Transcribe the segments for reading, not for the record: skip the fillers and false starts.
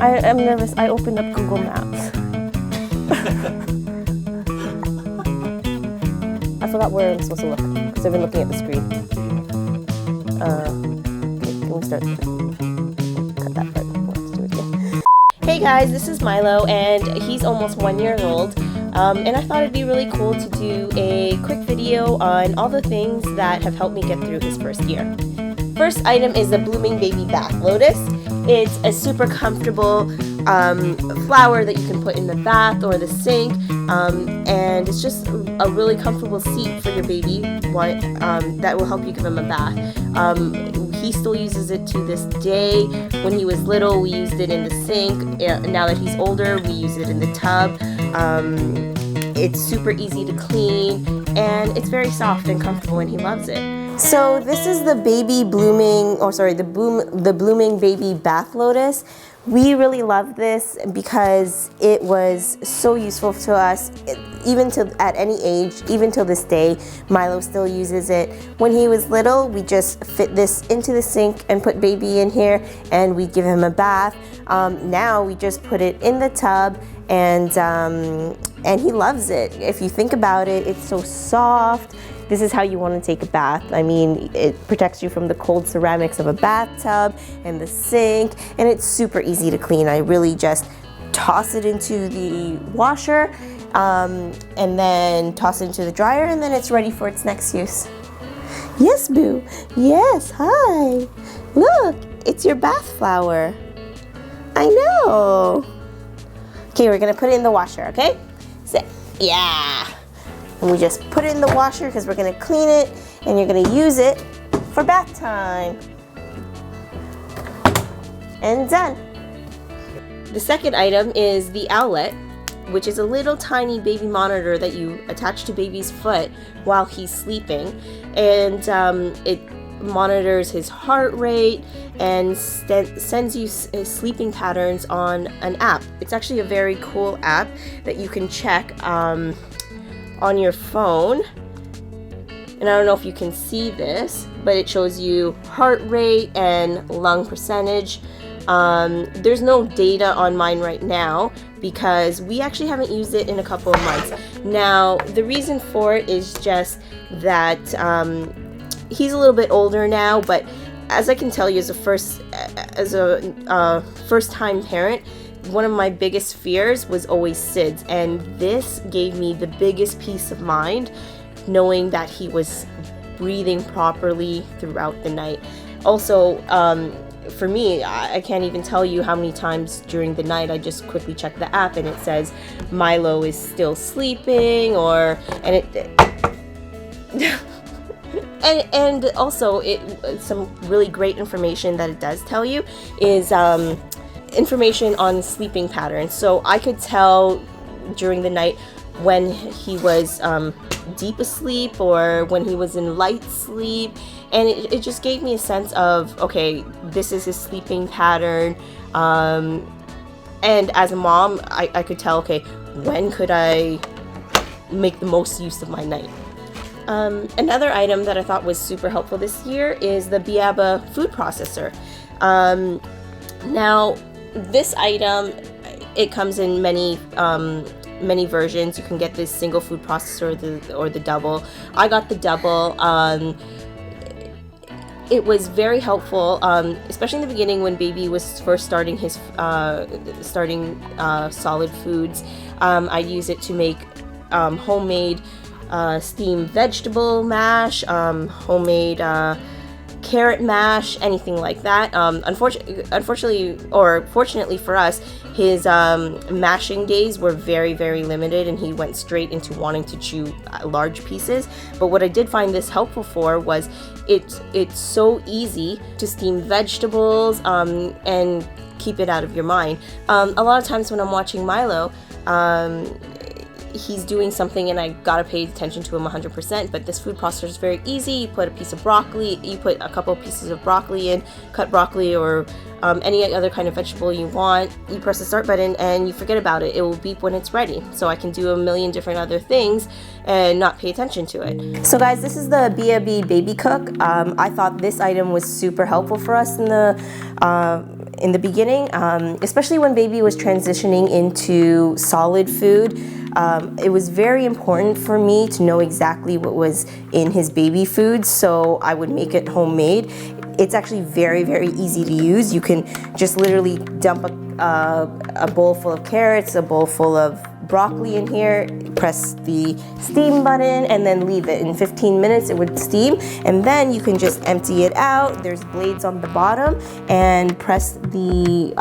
I am nervous. I opened up Google Maps. I forgot where I'm supposed to look because I've been looking at the screen. Can we start? Cut that part. Let's do it again. Hey guys, this is Milo, and he's almost 1 year old. And I thought it'd be really cool to do a quick video on all the things that have helped me get through his first year. First item is the Blooming Baby Bath Lotus. It's a super comfortable flower that you can put in the bath or the sink, and it's just a really comfortable seat for your baby that will help you give him a bath. He still uses it to this day. When he was little, we used it in the sink. Now that he's older, we use it in the tub. It's super easy to clean, and it's very soft and comfortable, and he loves it. So this is the Blooming Baby Bath Lotus. We really love this because it was so useful to us, even at any age, even till this day. Milo still uses it. When he was little, we just fit this into the sink and put baby in here, and we give him a bath. Now we just put it in the tub, and he loves it. If you think about it, it's so soft. This is how you want to take a bath. I mean, it protects you from the cold ceramics of a bathtub and the sink, and it's super easy to clean. I really just toss it into the washer and then toss it into the dryer, and then it's ready for its next use. Yes, Boo. Yes, hi. Look, it's your bath flower. I know. Okay, we're gonna put it in the washer, okay? So, yeah. And we just put it in the washer because we're going to clean it, and you're going to use it for bath time. And done. The second item is the Owlet, which is a little tiny baby monitor that you attach to baby's foot while he's sleeping. And it monitors his heart rate and sends you sleeping patterns on an app. It's actually a very cool app that you can check on your phone, and I don't know if you can see this, but it shows you heart rate and lung percentage. There's no data on mine right now because we actually haven't used it in a couple of months. Now, the reason for it is just that he's a little bit older now, but as I can tell you as a first-time parent, one of my biggest fears was always SIDS, and this gave me the biggest peace of mind knowing that he was breathing properly throughout the night. Also, for me, I can't even tell you how many times during the night I just quickly check the app and it says Milo is still sleeping, and also some really great information that it does tell you is information on sleeping patterns. So I could tell during the night when he was deep asleep or when he was in light sleep, and it just gave me a sense of, okay, this is his sleeping pattern, and as a mom I could tell, okay, when could I make the most use of my night. Another item that I thought was super helpful this year is the Beaba food processor. Now, this item, it comes in many versions. You can get this single food processor or the double. I got the double. It was very helpful, especially in the beginning when baby was first starting his solid foods. I'd use it to make homemade steamed vegetable mash, homemade carrot mash, anything like that. Unfortunately, or fortunately for us, his mashing days were very, very limited, and he went straight into wanting to chew large pieces. But what I did find this helpful for was it's so easy to steam vegetables and keep it out of your mind. A lot of times when I'm watching Milo, he's doing something and I gotta pay attention to him 100%. But this food processor is very easy. You put a piece of broccoli, you put a couple of pieces of broccoli in, cut broccoli or any other kind of vegetable you want. You press the start button and you forget about it. It will beep when it's ready. So I can do a million different other things and not pay attention to it. So guys, this is the Beaba Babycook. I thought this item was super helpful for us in the beginning, especially when baby was transitioning into solid food. It was very important for me to know exactly what was in his baby food, so I would make it homemade. It's actually very, very easy to use. You can just literally dump a bowl full of carrots, a bowl full of broccoli in here, press the steam button, and then leave it. In 15 minutes it would steam, and then you can just empty it out. There's blades on the bottom, and press the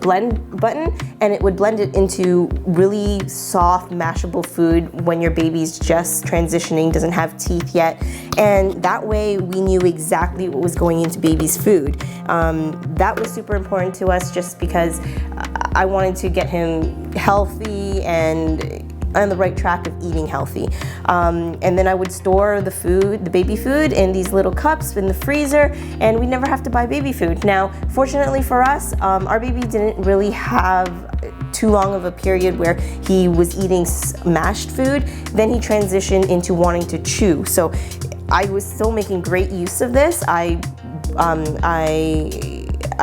blend button, and it would blend it into really soft, mashable food when your baby's just transitioning, doesn't have teeth yet. And that way we knew exactly what was going into baby's food. That was super important to us just because I wanted to get him healthy and on the right track of eating healthy. And then I would store the food, the baby food, in these little cups in the freezer, and we never have to buy baby food. Now, fortunately for us, our baby didn't really have too long of a period where he was eating mashed food. Then he transitioned into wanting to chew. So I was still making great use of this. I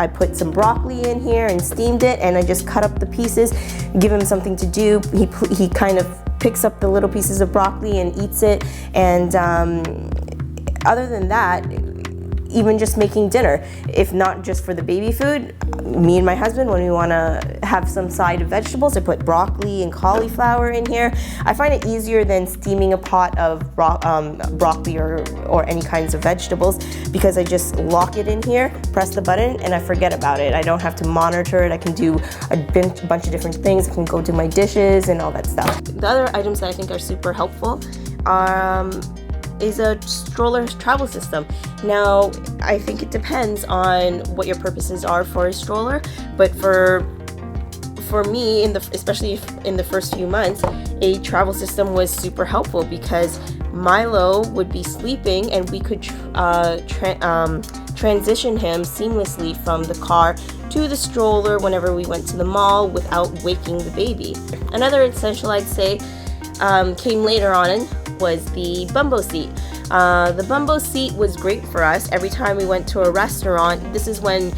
put some broccoli in here and steamed it, and I just cut up the pieces, give him something to do. He kind of picks up the little pieces of broccoli and eats it. And other than that, even just making dinner, if not just for the baby food, me and my husband, when we want to have some side of vegetables, I put broccoli and cauliflower in here. I find it easier than steaming a pot of broccoli or any kinds of vegetables, because I just lock it in here, press the button, and I forget about it. I don't have to monitor it. I can do a bunch of different things. I can go do my dishes and all that stuff. The other items that I think are super helpful is a stroller travel system. Now, I think it depends on what your purposes are for a stroller, but for me, especially in the first few months, a travel system was super helpful because Milo would be sleeping and we could transition him seamlessly from the car to the stroller whenever we went to the mall without waking the baby. Another essential, I'd say, came later on was the Bumbo Seat. The Bumbo Seat was great for us every time we went to a restaurant. This is when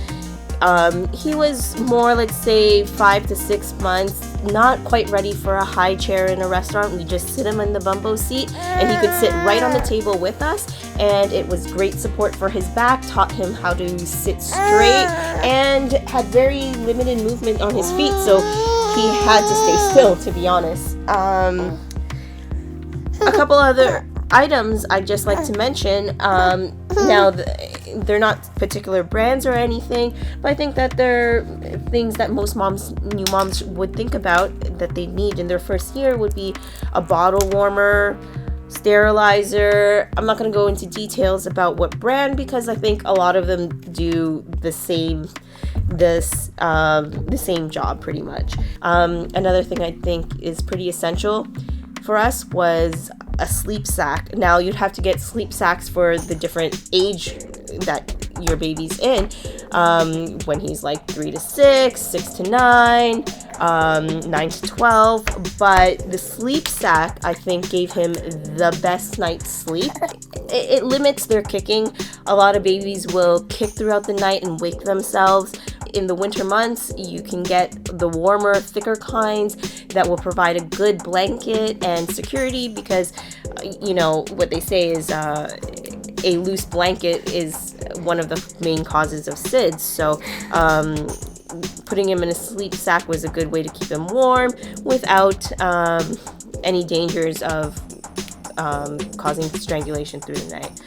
he was more, let's say, 5 to 6 months, not quite ready for a high chair in a restaurant. We just sit him in the Bumbo Seat and he could sit right on the table with us, and it was great support for his back, taught him how to sit straight, and had very limited movement on his feet, so he had to stay still, to be honest. A couple other items I'd just like to mention. Now, they're not particular brands or anything, but I think that they're things that most new moms would think about that they need in their first year. Would be a bottle warmer, sterilizer. I'm not going to go into details about what brand because I think a lot of them do the same job pretty much. Another thing I think is pretty essential for us was a sleep sack. Now, you'd have to get sleep sacks for the different age that your baby's in. When he's like 3 to 6, 6 to 9, 9 to 12. But the sleep sack, I think, gave him the best night's sleep. It limits their kicking. A lot of babies will kick throughout the night and wake themselves. In the winter months, you can get the warmer, thicker kinds that will provide a good blanket and security because, you know, what they say is a loose blanket is one of the main causes of SIDS. So putting him in a sleep sack was a good way to keep him warm without any dangers of causing strangulation through the night.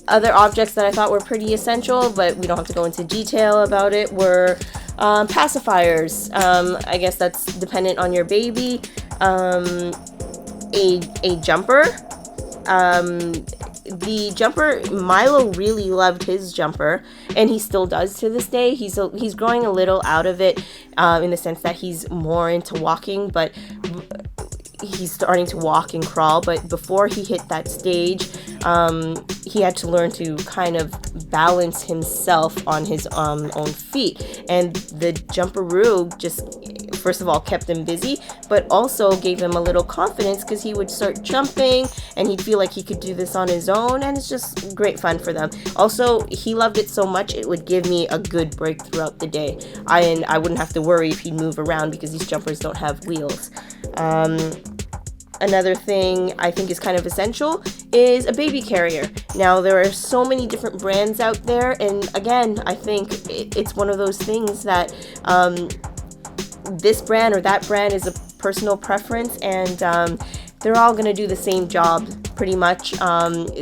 Other objects that I thought were pretty essential, but we don't have to go into detail about it, were pacifiers. I guess that's dependent on your baby. A jumper. The jumper, Milo really loved his jumper, and he still does to this day. He's growing a little out of it in the sense that he's more into walking, but he's starting to walk and crawl, but before he hit that stage, he had to learn to kind of balance himself on his own feet. And the jumperoo just, first of all, kept him busy, but also gave him a little confidence because he would start jumping and he'd feel like he could do this on his own, and it's just great fun for them. Also, he loved it so much it would give me a good break throughout the day. I wouldn't have to worry if he'd move around because these jumpers don't have wheels. Another thing I think is kind of essential is a baby carrier. Now, there are so many different brands out there, and again, I think it's one of those things that this brand or that brand is a personal preference, and they're all going to do the same job pretty much.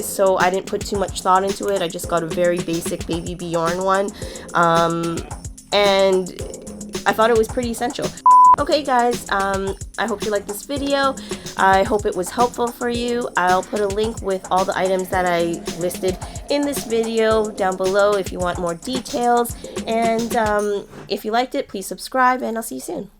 So I didn't put too much thought into it. I just got a very basic Baby Bjorn one, and I thought it was pretty essential. Okay guys, I hope you liked this video. I hope it was helpful for you. I'll put a link with all the items that I listed in this video down below if you want more details. And if you liked it, please subscribe, and I'll see you soon.